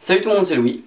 Salut tout le monde, c'est Louis.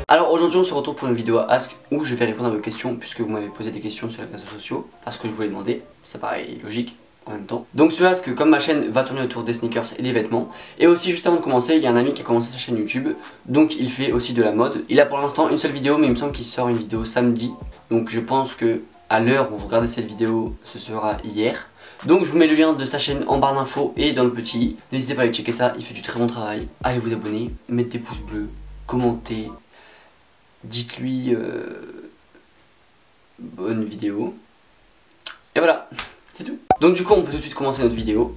Alors aujourd'hui on se retrouve pour une vidéo Ask où je vais répondre à vos questions puisque vous m'avez posé des questions sur les réseaux sociaux parce que je vous l'ai demandé, ça paraît logique en même temps. Donc ce Ask, comme ma chaîne va tourner autour des sneakers et des vêtements, et aussi juste avant de commencer il y a un ami qui a commencé sa chaîne YouTube, donc il fait aussi de la mode. Il a pour l'instant une seule vidéo mais il me semble qu'il sort une vidéo samedi, donc je pense que à l'heure où vous regardez cette vidéo ce sera hier. Donc je vous mets le lien de sa chaîne en barre d'infos et dans le petit i. N'hésitez pas à aller checker ça, il fait du très bon travail. Allez vous abonner, mettez des pouces bleus, commentez, dites-lui bonne vidéo. Et voilà, c'est tout. Donc du coup on peut tout de suite commencer notre vidéo.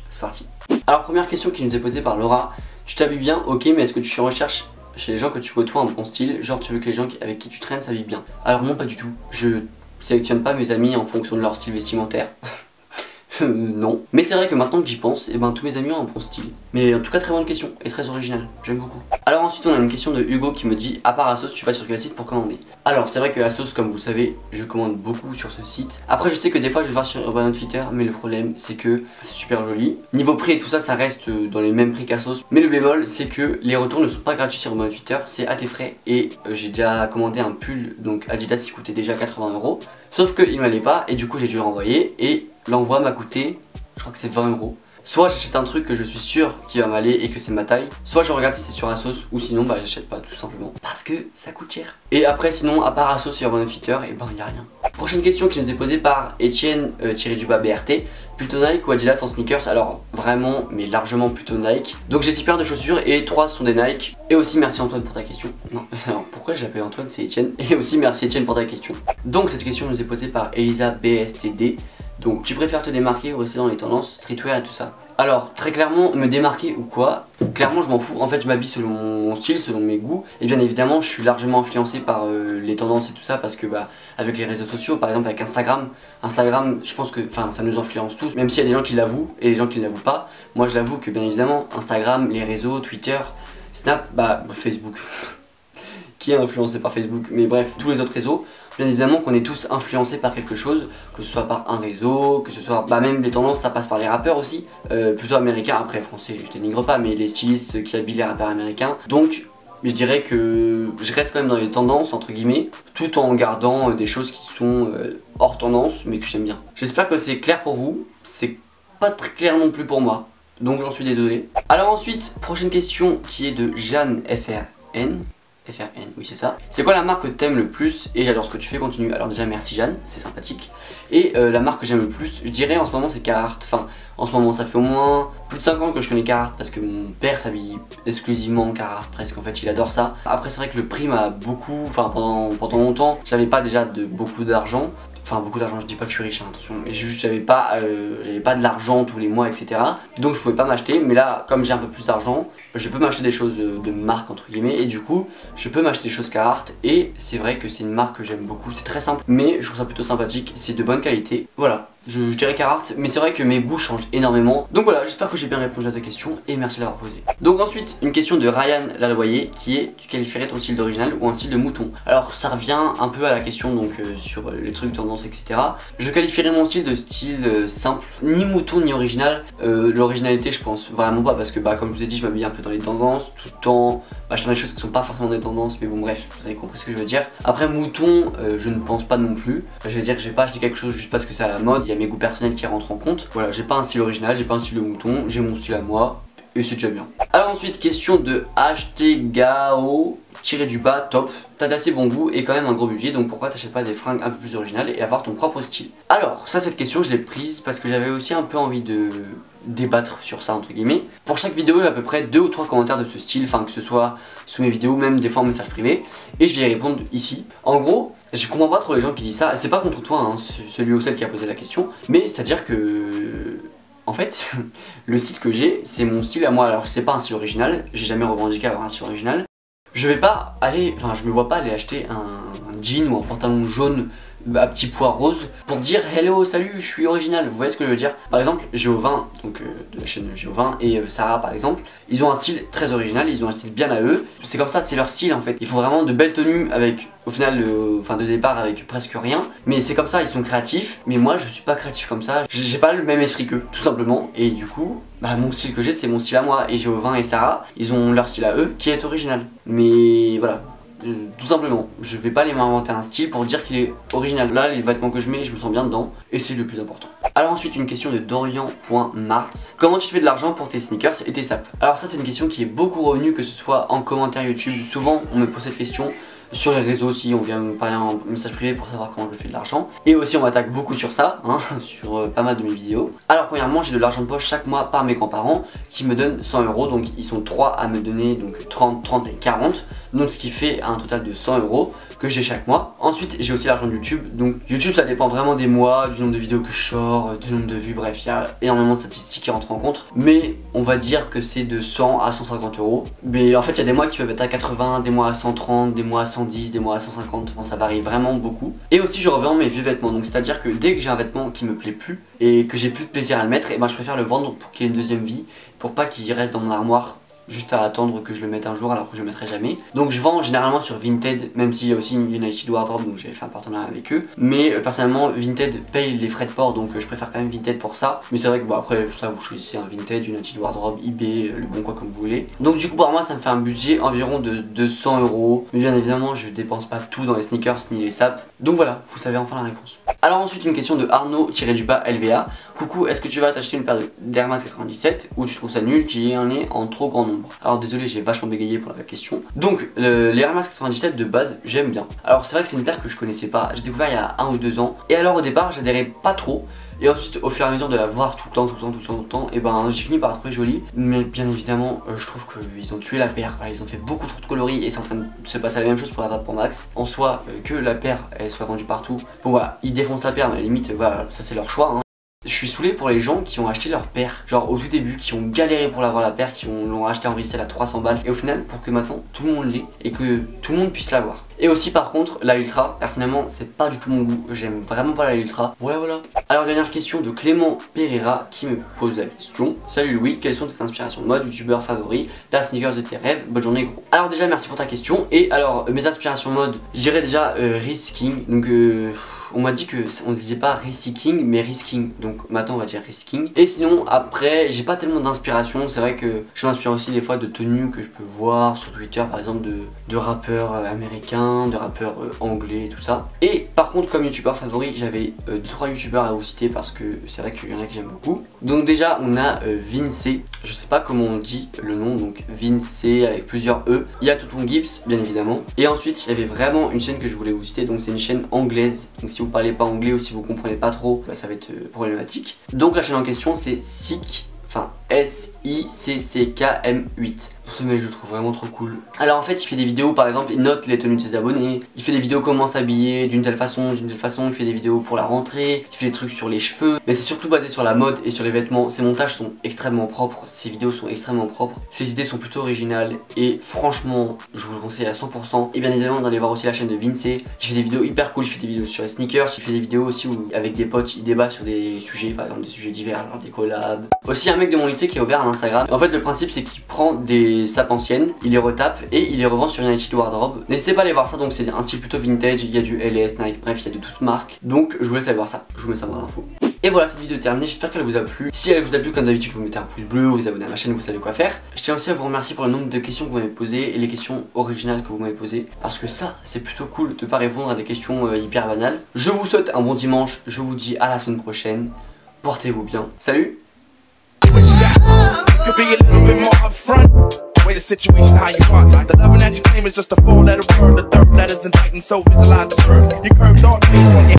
C'est parti. Alors première question qui nous est posée par Laura. Tu t'habilles bien, ok, mais est-ce que tu recherches chez les gens que tu côtoies un bon style? Genre tu veux que les gens avec qui tu traînes s'habillent bien? Alors non, pas du tout. Je sélectionne pas mes amis en fonction de leur style vestimentaire. Non. Mais c'est vrai que maintenant que j'y pense, et ben tous mes amis ont un bon style. Mais en tout cas très bonne question et très originale, j'aime beaucoup. Alors ensuite on a une question de Hugo qui me dit: à part Asos, tu vas sur quel site pour commander? Alors c'est vrai que Asos, comme vous le savez, je commande beaucoup sur ce site. Après je sais que des fois je vais voir sur Urban Outfitter, mais le problème c'est que c'est super joli. Niveau prix et tout ça, ça reste dans les mêmes prix qu'Asos. Mais le bémol c'est que les retours ne sont pas gratuits sur Urban Outfitter, c'est à tes frais. Et j'ai déjà commandé un pull donc Adidas qui coûtait déjà 80 €. Sauf qu'il m'allait pas et du coup j'ai dû le renvoyer et l'envoi m'a coûté, je crois que c'est 20 €. Soit j'achète un truc que je suis sûr qu'il va m'aller et que c'est ma taille, soit je regarde si c'est sur Asos, ou sinon bah j'achète pas tout simplement parce que ça coûte cher. Et après sinon à part Asos et Urban Outfitter, et ben y a rien. Prochaine question qui nous est posée par Etienne BRT. Plutôt Nike ou Adidas en sneakers? Alors vraiment mais largement plutôt Nike. Donc j'ai 6 paires de chaussures et 3 sont des Nike. Et aussi merci Antoine pour ta question. Non, alors pourquoi j'appelle Antoine, c'est Etienne. Et aussi merci Etienne pour ta question. Donc cette question nous est posée par Elisa BSTD. Donc tu préfères te démarquer ou rester dans les tendances streetwear et tout ça? Alors très clairement me démarquer ou quoi, clairement je m'en fous. En fait je m'habille selon mon style, selon mes goûts. Et bien évidemment je suis largement influencé par les tendances et tout ça. Parce que bah avec les réseaux sociaux, par exemple avec Instagram, je pense que ça nous influence tous. Même s'il y a des gens qui l'avouent et des gens qui ne l'avouent pas. Moi je l'avoue que bien évidemment Instagram, les réseaux, Twitter, Snap, Facebook qui est influencé par Facebook, mais bref, tous les autres réseaux, bien évidemment qu'on est tous influencés par quelque chose, que ce soit par un réseau, que ce soit, même les tendances, ça passe par les rappeurs aussi, plutôt américains, après français, je dénigre pas, mais les stylistes qui habillent les rappeurs américains. Donc, je dirais que je reste quand même dans les tendances, entre guillemets, tout en gardant des choses qui sont hors tendance, mais que j'aime bien. J'espère que c'est clair pour vous, c'est pas très clair non plus pour moi, donc j'en suis désolé. Alors ensuite, prochaine question qui est de Jeanne FRN, oui c'est ça. C'est quoi la marque que t'aimes le plus? Et j'adore ce que tu fais, continue. Alors déjà merci Jeanne, c'est sympathique. Et la marque que j'aime le plus, je dirais en ce moment c'est Carhartt. Enfin en ce moment ça fait au moins plus de 5 ans que je connais Carhartt parce que mon père s'habille exclusivement Carhartt presque, en fait il adore ça. Après c'est vrai que le prix m'a beaucoup, pendant longtemps j'avais pas déjà beaucoup d'argent. Enfin beaucoup d'argent, je dis pas que je suis riche, hein, attention, mais juste j'avais pas de l'argent tous les mois etc. Donc je pouvais pas m'acheter, mais là comme j'ai un peu plus d'argent, je peux m'acheter des choses de marque entre guillemets. Et du coup je peux m'acheter des choses Carhartt. Et c'est vrai que c'est une marque que j'aime beaucoup, c'est très simple mais je trouve ça plutôt sympathique, c'est de bonne qualité. Voilà, je dirais Carhartt, mais c'est vrai que mes goûts changent énormément. Donc voilà, j'espère que j'ai bien répondu à ta question et merci de l'avoir posée. Donc ensuite, une question de Ryan Laloyer qui est: tu qualifierais ton style d'original ou un style de mouton? Alors ça revient un peu à la question donc sur les trucs tendance etc. Je qualifierais mon style de style simple, ni mouton ni original. L'originalité je pense vraiment pas parce que comme je vous ai dit je m'habille un peu dans les tendances tout le temps. Je fais des choses qui sont pas forcément des tendances, mais bon bref, vous avez compris ce que je veux dire. Après mouton, je ne pense pas non plus. Je vais dire que je vais pas acheter quelque chose juste parce que c'est à la mode. Il y a mes goûts personnels qui rentrent en compte. Voilà, j'ai pas un style original, j'ai pas un style de mouton, j'ai mon style à moi et c'est déjà bien. Alors ensuite, question de HTGAO top. T'as d'assez bon goût et quand même un gros budget, donc pourquoi t'achètes pas des fringues un peu plus originales et avoir ton propre style? Alors ça, cette question je l'ai prise parce que j'avais aussi un peu envie de débattre sur ça entre guillemets. Pour chaque vidéo j'ai à peu près 2 ou 3 commentaires de ce style, que ce soit sous mes vidéos, même des fois en message privé, et je vais y répondre ici. En gros, je comprends pas trop les gens qui disent ça, c'est pas contre toi hein, celui ou celle qui a posé la question, mais c'est à dire que en fait le style que j'ai c'est mon style à moi. Alors c'est pas un style original, j'ai jamais revendiqué avoir un style original. Je vais pas aller, je me vois pas aller acheter un jean ou un pantalon jaune à petits pois roses pour dire hello, salut, je suis original. Vous voyez ce que je veux dire? Par exemple, Géovin, donc de la chaîne Géovin et Sarah par exemple, ils ont un style très original, ils ont un style bien à eux. C'est comme ça, c'est leur style en fait. Ils font vraiment de belles tenues avec, au final, de départ avec presque rien. Mais c'est comme ça, ils sont créatifs. Mais moi, je suis pas créatif comme ça. J'ai pas le même esprit qu'eux, tout simplement. Et du coup, bah, mon style que j'ai, c'est mon style à moi. Et Géovin et Sarah, ils ont leur style à eux qui est original. Mais voilà. Tout simplement, je vais pas aller m'inventer un style pour dire qu'il est original. Là, les vêtements que je mets, je me sens bien dedans et c'est le plus important. Alors ensuite, une question de Dorian.martz. Comment tu fais de l'argent pour tes sneakers et tes sapes? Alors ça, c'est une question qui est beaucoup revenue, que ce soit en commentaire YouTube. Souvent, on me pose cette question. Sur les réseaux aussi, on vient me parler en message privé pour savoir comment je fais de l'argent. Et aussi on m'attaque beaucoup sur ça, hein, sur pas mal de mes vidéos. Alors premièrement, j'ai de l'argent de poche chaque mois par mes grands-parents qui me donnent 100 €. Donc ils sont 3 à me donner donc 30, 30 et 40. Donc ce qui fait un total de 100 € que j'ai chaque mois. Ensuite j'ai aussi l'argent de YouTube. Donc YouTube ça dépend vraiment des mois, du nombre de vidéos que je sors, du nombre de vues, bref il y a énormément de statistiques qui rentrent en compte. Mais on va dire que c'est de 100 à 150 €. Mais en fait il y a des mois qui peuvent être à 80, des mois à 130, des mois à 110, des mois à 150, bon, ça varie vraiment beaucoup. Et aussi je revends mes vieux vêtements, donc c'est à dire que dès que j'ai un vêtement qui me plaît plus et que j'ai plus de plaisir à le mettre, et ben je préfère le vendre pour qu'il ait une deuxième vie, pour pas qu'il reste dans mon armoire juste à attendre que je le mette un jour alors que je le mettrai jamais. Donc je vends généralement sur Vinted, même s'il y a aussi une United Wardrobe, donc j'ai fait un partenariat avec eux. Mais personnellement Vinted paye les frais de port, donc je préfère quand même Vinted pour ça. Mais c'est vrai que bon après ça vous choisissez un Vinted, United Wardrobe, eBay, le bon coin comme vous voulez. Donc du coup pour moi ça me fait un budget environ de 200 €. Mais bien évidemment je dépense pas tout dans les sneakers ni les sapes. Donc voilà, vous savez enfin la réponse. Alors ensuite une question de Arnaud-LVA. Coucou, est-ce que tu vas t'acheter une paire d'Air Max 97 ou tu trouves ça nul qu'il y en ait en trop grand nombre? Alors désolé, j'ai vachement bégayé pour la question. Donc les Air Max 97 de base j'aime bien. Alors c'est vrai que c'est une paire que je connaissais pas, j'ai découvert il y a 1 ou 2 ans. Et alors au départ j'adhérais pas trop. Et ensuite au fur et à mesure de la voir tout le temps, et ben j'ai fini par la trouver jolie. Mais bien évidemment je trouve qu'ils ont tué la paire, voilà, ils ont fait beaucoup trop de coloris et c'est en train de se passer la même chose pour la Vapor Max. En soi que la paire elle soit vendue partout, bon voilà, ils défoncent la paire mais à la limite voilà, ça c'est leur choix hein. Je suis saoulé pour les gens qui ont acheté leur paire, genre au tout début, qui ont galéré pour l'avoir la paire, qui l'ont acheté en resale à 300 balles et au final pour que maintenant tout le monde l'ait et que tout le monde puisse l'avoir. Et aussi par contre la Ultra, personnellement c'est pas du tout mon goût, j'aime vraiment pas la Ultra. Voilà. Alors dernière question de Clément Pereira qui me pose la question. Salut Louis, quelles sont tes inspirations de mode, youtubeur favori, paire sneakers de tes rêves, bonne journée gros. Alors déjà merci pour ta question. Et alors mes inspirations mode, j'irais déjà Risking, donc on m'a dit que on se disait pas Risking mais Risking, donc maintenant on va dire Risking. Et sinon après j'ai pas tellement d'inspiration, c'est vrai que je m'inspire aussi des fois de tenues que je peux voir sur Twitter par exemple de rappeurs américains, de rappeurs anglais tout ça. Et par contre comme youtubeur favori j'avais 2-3 youtubeurs à vous citer parce que c'est vrai qu'il y en a que j'aime beaucoup. Donc déjà on a Vince, je sais pas comment on dit le nom, donc Vince avec plusieurs E. Il y a Tonton Gibbs bien évidemment. Et ensuite il y avait vraiment une chaîne que je voulais vous citer, donc c'est une chaîne anglaise. Donc si vous parlez pas anglais ou si vous comprenez pas trop, bah, ça va être problématique. Donc la chaîne en question c'est Sick, enfin SICCKM8. Ce mec je le trouve vraiment trop cool. Alors en fait il fait des vidéos, par exemple il note les tenues de ses abonnés, il fait des vidéos comment s'habiller d'une telle façon, il fait des vidéos pour la rentrée, il fait des trucs sur les cheveux. Mais c'est surtout basé sur la mode et sur les vêtements. Ses montages sont extrêmement propres, ses vidéos sont extrêmement propres, ses idées sont plutôt originales. Et franchement je vous le conseille à 100%. Et bien évidemment d'aller voir aussi la chaîne de Vince qui fait des vidéos hyper cool, il fait des vidéos sur les sneakers, il fait des vidéos aussi où avec des potes il débat sur des sujets, par exemple des sujets divers, genre des collabs. Aussi un mec de mon lycée qui a ouvert un Instagram. En fait le principe c'est qu'il prend des sapes anciennes, il les retape et il les revend sur United Wardrobe. N'hésitez pas à aller voir ça, donc c'est un style plutôt vintage, il y a du LS, Nike, bref il y a de toutes marques. Donc je vous laisse aller voir ça, je vous mets ça dans l'info. Et voilà, cette vidéo est terminée, j'espère qu'elle vous a plu. Si elle vous a plu, comme d'habitude vous mettez un pouce bleu, vous abonnez à ma chaîne, vous savez quoi faire. Je tiens aussi à vous remercier pour le nombre de questions que vous m'avez posées et les questions originales que vous m'avez posées, parce que ça c'est plutôt cool de pas répondre à des questions hyper banales. Je vous souhaite un bon dimanche, je vous dis à la semaine prochaine, portez-vous bien, salut. Could be a little bit more upfront. Way the situation how you want. The loving that you claim is just a 4-letter word. The third letter's indicting, so visualize the word. You curved on me.